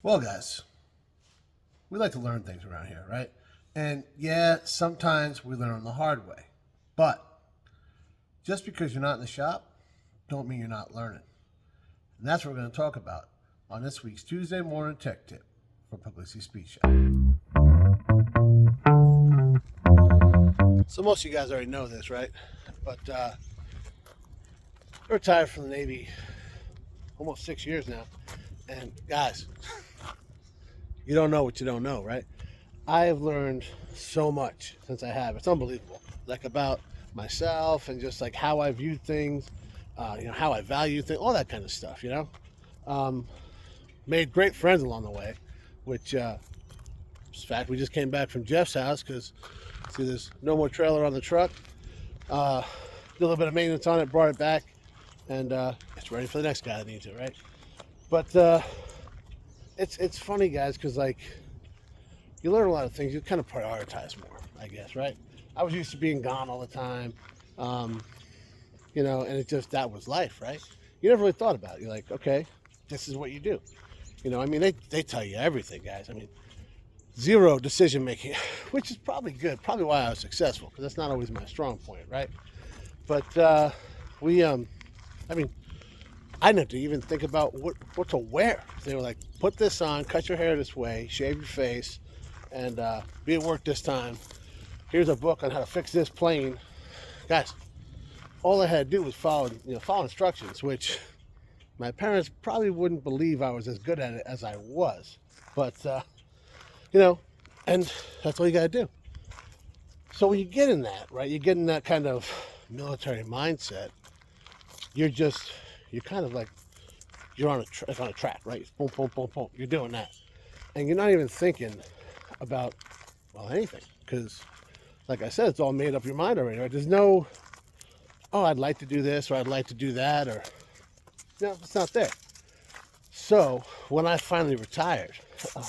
Well, guys, we like to learn things around here, right? And yeah, sometimes we learn the hard way. But just because you're not in the shop, don't mean you're not learning. And that's what we're going to talk about on this week's Tuesday Morning Tech Tip from Pugliese Speed Shop. So most of you guys already know this, right? But I retired from the Navy almost 6 years now. And guys, you don't know what you don't know, right? I have learned so much since I have. It's unbelievable. Like about myself and just like how I view things, how I value things, all that kind of stuff. Um, Made great friends along the way, which, in fact, we just came back from Jeff's house because, see, there's no more trailer on the truck. Did a little bit of maintenance on it, brought it back, and it's ready for the next guy that needs it, right? But it's funny, guys, because like you learn a lot of things. You kind of prioritize more, I guess, right? I was used to being gone all the time, um, and it just that was life, right? You never really thought about it. You're like, okay, this is what you do. They tell you everything, guys. I mean, zero decision making, which is probably good, probably why I was successful, because that's not always my strong point, right? But we, I mean, I didn't have to even think about what to wear. They were like, put this on, cut your hair this way, shave your face, and be at work this time. Here's a book on how to fix this plane. Guys, all I had to do was follow instructions, which my parents probably wouldn't believe I was as good at it as I was. But, and that's all you got to do. So when you get in that, right, you get in that kind of military mindset, you're kind of like, you're on a track, right? Boom, boom, boom, boom. You're doing that. And you're not even thinking about, well, anything. Because, like I said, it's all made up your mind already, right? There's no, oh, I'd like to do this or I'd like to do that, or, no, it's not there. So when I finally retired, I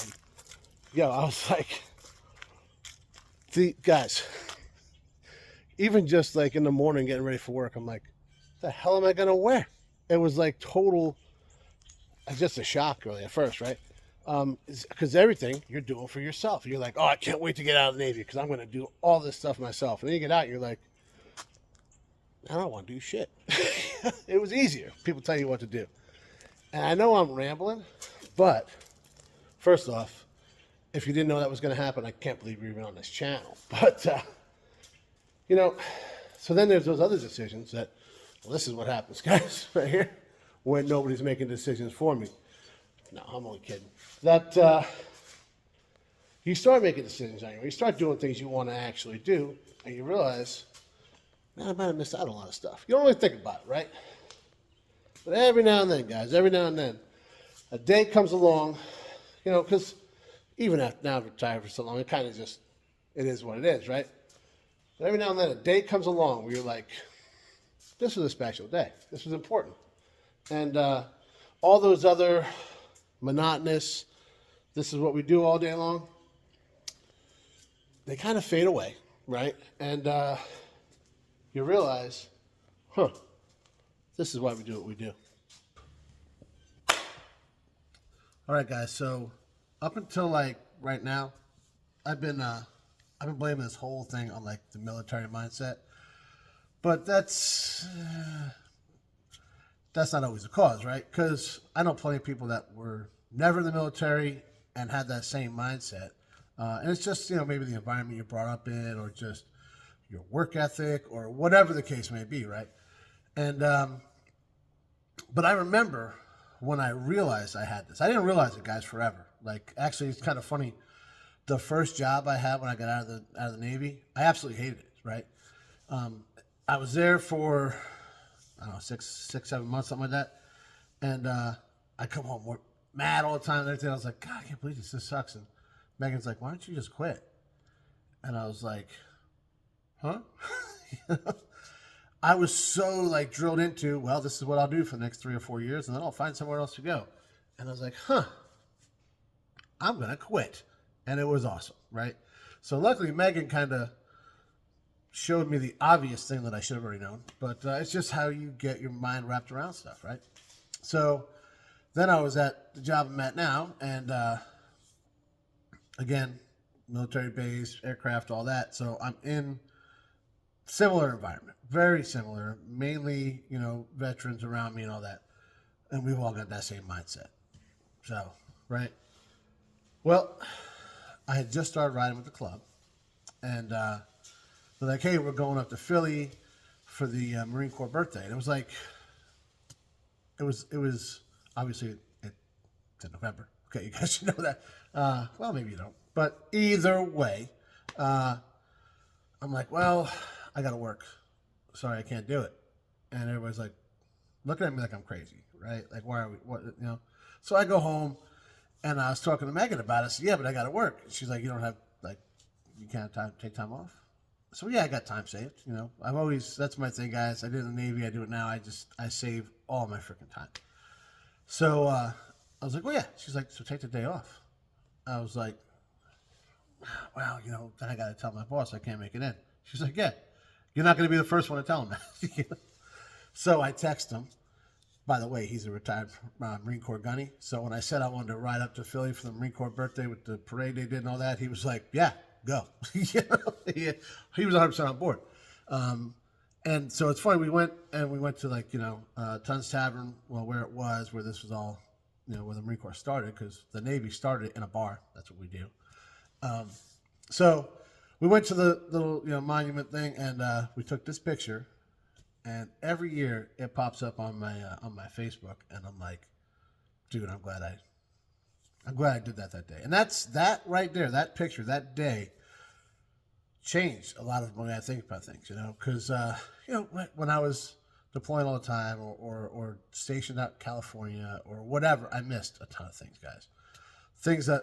was like, see, guys, even just like in the morning getting ready for work, I'm like, what the hell am I going to wear? It was like total, just a shock really at first, right? Because everything you're doing for yourself. You're like, oh, I can't wait to get out of the Navy because I'm going to do all this stuff myself. And then you get out, you're like, I don't want to do shit. It was easier. People tell you what to do. And I know I'm rambling, but first off, if you didn't know that was going to happen, I can't believe you're even on this channel. But, so then there's those other decisions that, well, this is what happens, guys, right here, when nobody's making decisions for me. No, I'm only kidding. That you start making decisions on you. You start doing things you want to actually do, and you realize, man, I might have missed out on a lot of stuff. You don't really think about it, right? But every now and then, guys, every now and then, a day comes along, because even after now I've retired for so long, it kind of just, it is what it is, right? But every now and then, a day comes along where you're like, this was a special day. This was important. And all those other monotonous, this is what we do all day long, they kind of fade away, right? And you realize, this is why we do what we do. All right, guys. So up until like right now, I've been blaming this whole thing on like the military mindset, but that's not always the cause, right? Because I know plenty of people that were never in the military and had that same mindset, and it's just maybe the environment you're brought up in, or just your work ethic, or whatever the case may be, right? And but I remember when I realized I had this. I didn't realize it, guys, forever. Like, actually, it's kind of funny. The first job I had when I got out of the Navy, I absolutely hated it. Right? I was there for, I don't know, 6-7 months, something like that, and I come home mad all the time and everything. I was like, God, I can't believe this sucks. And Megan's like, why don't you just quit? And I was like, huh? I was so like drilled into, well, this is what I'll do for the next 3 or 4 years, and then I'll find somewhere else to go. And I was like, I'm going to quit. And it was awesome, right? So luckily, Megan kind of showed me the obvious thing that I should have already known. But it's just how you get your mind wrapped around stuff, right? So Then I was at the job I'm at now, and again, military base, aircraft, all that. So I'm in similar environment, very similar. Mainly, veterans around me and all that, and we've all got that same mindset. So, right. Well, I had just started riding with the club, and they're like, "Hey, we're going up to Philly for the Marine Corps birthday." And it was like, it was obviously it's in November. Okay, you guys should know that. Well, maybe you don't, but either way, uh, I'm like, well, I got to work. Sorry, I can't do it. And everybody's like looking at me like I'm crazy, right? Like, why are we? What? So I go home, and I was talking to Megan about it. I said, yeah, but I got to work. She's like, you don't have you can't take time off. So yeah, I got time saved. I've always that's my thing, guys. I did it in the Navy. I do it now. I save all my freaking time. So I was like, well, yeah. She's like, so take the day off. I was like, well, then I got to tell my boss I can't make it in. She's like, yeah, you're not going to be the first one to tell him that. So I text him. By the way, he's a retired Marine Corps gunny. So when I said I wanted to ride up to Philly for the Marine Corps birthday with the parade they did and all that, he was like, yeah, go. He was 100% on board. And so it's funny, we went to Tons Tavern, where it was, where this was all, where the Marine Corps started, because the Navy started in a bar. That's what we do. So we went to the little, monument thing, and we took this picture. And every year it pops up on my Facebook, and I'm like, dude, I'm glad I did that day. And that right there, that picture, that day, changed a lot of the way I think about things. Because when I was deploying all the time, or stationed out in California or whatever, I missed a ton of things, guys. Things that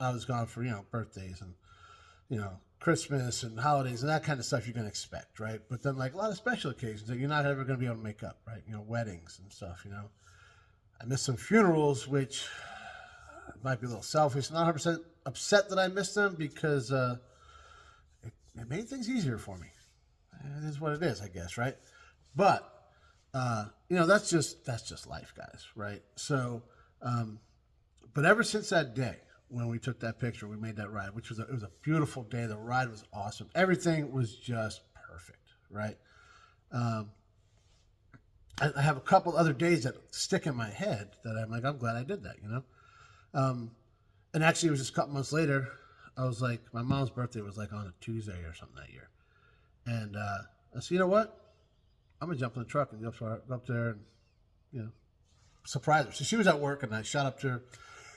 I was gone for birthdays and Christmas and holidays and that kind of stuff you're going to expect, right? But then a lot of special occasions that you're not ever going to be able to make up, right? Weddings and stuff, I missed some funerals, which might be a little selfish. Not 100% upset that I missed them, because it made things easier for me. It is what it is, I guess, right? But, that's just life, guys, right? So, but ever since that day, when we took that picture, we made that ride, it was a beautiful day. The ride was awesome. Everything was just perfect, right? I have a couple other days that stick in my head that I'm like, I'm glad I did that, And actually, it was just a couple months later. I was like, my mom's birthday was on a Tuesday or something that year. And I said, you know what? I'm going to jump in the truck and go up there and, surprise her. So she was at work, and I shot up to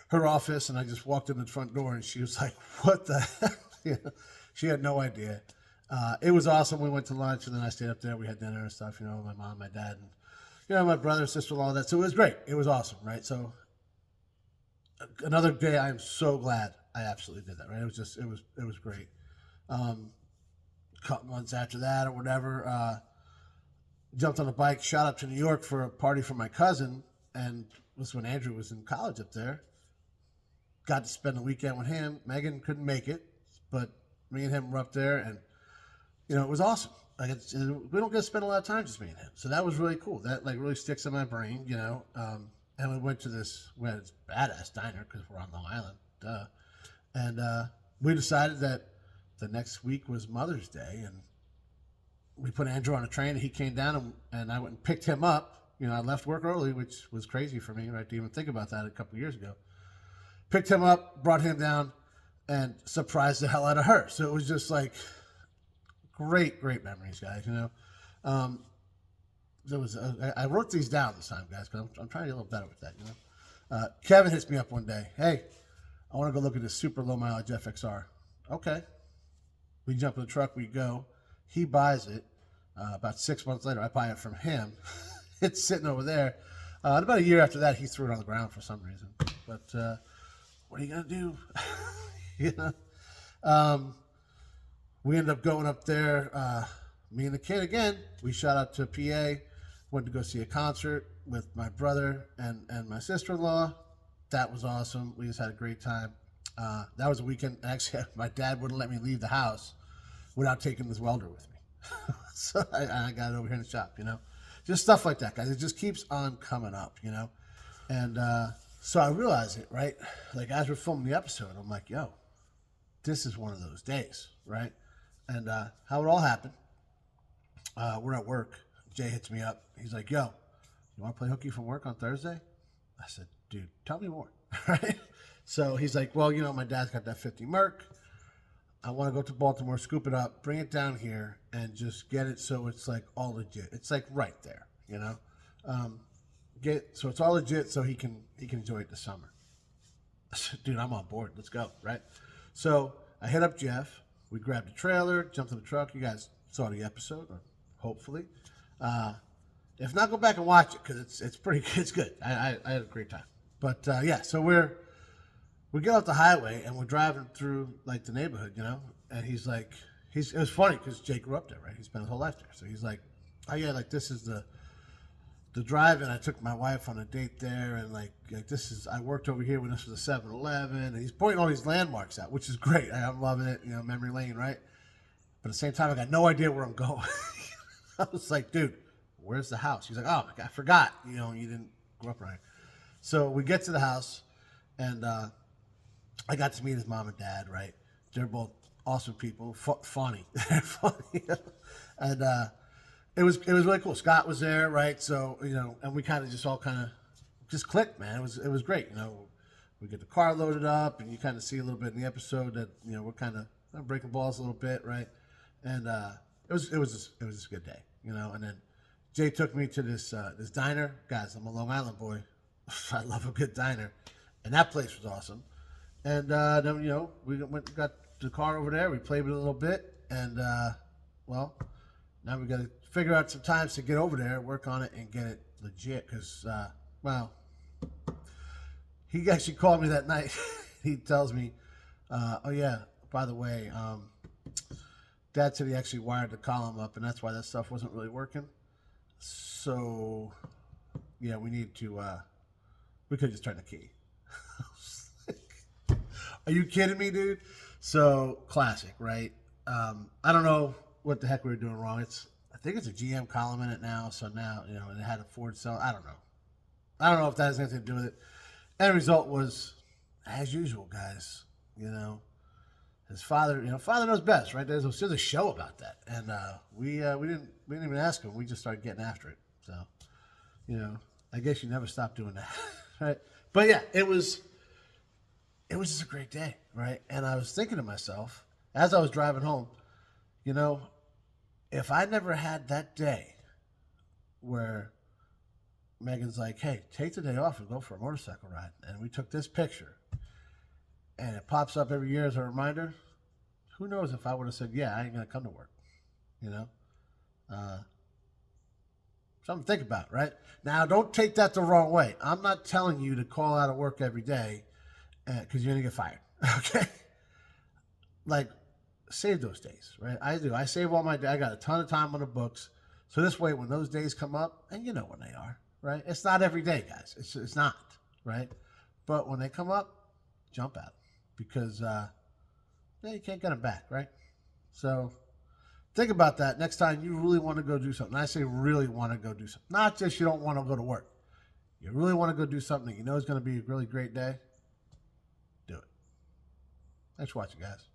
her office, and I just walked in the front door, and she was like, what the heck? She had no idea. It was awesome. We went to lunch, and then I stayed up there. We had dinner and stuff, my mom, my dad, and, my brother, sister-in-law, that. So it was great. It was awesome, right? So another day, I'm so glad I absolutely did that, right? It was great. Couple months after that or whatever, jumped on a bike, shot up to New York for a party for my cousin, and this was when Andrew was in college up there. Got to spend the weekend with him. Megan couldn't make it, but me and him were up there, and it was awesome. We don't get to spend a lot of time just me and him, so that was really cool. That really sticks in my brain, And we went to this badass diner because we're on Long Island, duh. And we decided that the next week was Mother's Day, and we put Andrew on a train, and he came down, and I went and picked him up. I left work early, which was crazy for me, right, to even think about that a couple of years ago. Picked him up, brought him down, and surprised the hell out of her. So it was just great memories, guys. I wrote these down this time, guys, because I'm trying to get a little better with that. Kevin hits me up one day. Hey, I want to go look at this super low mileage FXR. Okay. We jump in the truck, we go. He buys it. About 6 months later, I buy it from him. It's sitting over there. And about a year after that, he threw it on the ground for some reason. But what are you going to do? We ended up going up there. Me and the kid again. We shot out to PA. Went to go see a concert with my brother and my sister-in-law. That was awesome. We just had a great time. That was a weekend. Actually, my dad wouldn't let me leave the house without taking this welder with me. So I got it over here in the shop, Just stuff like that, guys. It just keeps on coming up, you know? And so I realized it, right? Like, as we're filming the episode, I'm like, yo, this is one of those days, right? And how it all happened, we're at work. Jay hits me up. He's like, yo, you want to play hooky from work on Thursday? I said, dude, tell me more, right? So he's like, well, you know, my dad's got that 50 Merc. I want to go to Baltimore, scoop it up, bring it down here, and just get it so it's like all legit. It's like right there, you know. So it's all legit, so he can enjoy it this summer. I said, dude, I'm on board. Let's go, right? So I hit up Jeff. We grabbed a trailer, jumped in the truck. You guys saw the episode, or hopefully. If not, go back and watch it because it's good. I had a great time. But yeah, so we get off the highway and we're driving through like the neighborhood, you know. And he's like, it was funny because Jake grew up there, right? He spent his whole life there. So he's like, oh yeah, like this is the drive, and I took my wife on a date there, and like this is, I worked over here when this was a 7-Eleven, and he's pointing all these landmarks out, which is great. I'm loving it, you know, memory lane, right? But at the same time, I got no idea where I'm going. I was like, dude, where's the house? He's like, oh, I forgot, you know, you didn't grow up right. So we get to the house, and I got to meet his mom and dad, right? They're both awesome people, funny. They're funny. And it was really cool. Scott was there, right? So, you know, and we kind of just clicked, man. It was great. You know, we get the car loaded up, and you kind of see a little bit in the episode that, you know, we're kind of breaking balls a little bit, right? And it was just a good day, you know. And then Jay took me to this diner. Guys, I'm a Long Island boy. I love a good diner, and that place was awesome. And then, you know, we got the car over there. We played with it a little bit, and well, now we got to figure out some times to get over there, work on it, and get it legit. Because, well, he actually called me that night. He tells me, oh yeah, by the way, Dad said he actually wired the column up, and that's why that stuff wasn't really working. So, yeah, we need to, we could just turn the key. Are you kidding me, dude? So, classic, right? I don't know what the heck we were doing wrong. I think it's a GM column in it now, so now, you know, and it had a Ford cell. I don't know if that has anything to do with it. End result was, as usual, guys, you know, his father, you know, father knows best, right? There's a show about that. And we didn't even ask him. We just started getting after it. So, you know, I guess you never stop doing that, right? But yeah, it was just a great day, right? And I was thinking to myself, as I was driving home, you know, if I never had that day where Megan's like, hey, take the day off and go for a motorcycle ride, and we took this picture, and it pops up every year as a reminder, who knows if I would have said, yeah, I ain't going to come to work, you know? Something to think about, right? Now, don't take that the wrong way. I'm not telling you to call out of work every day because you're going to get fired, okay? Like, save those days, right? I do. I save all my days. I got a ton of time on the books. So this way, when those days come up, and you know when they are, right? It's not every day, guys. It's not, right? But when they come up, jump at them because you can't get them back, right? So think about that next time you really want to go do something. I say really want to go do something. Not just you don't want to go to work. You really want to go do something that you know is going to be a really great day. Do it. Thanks for watching, guys.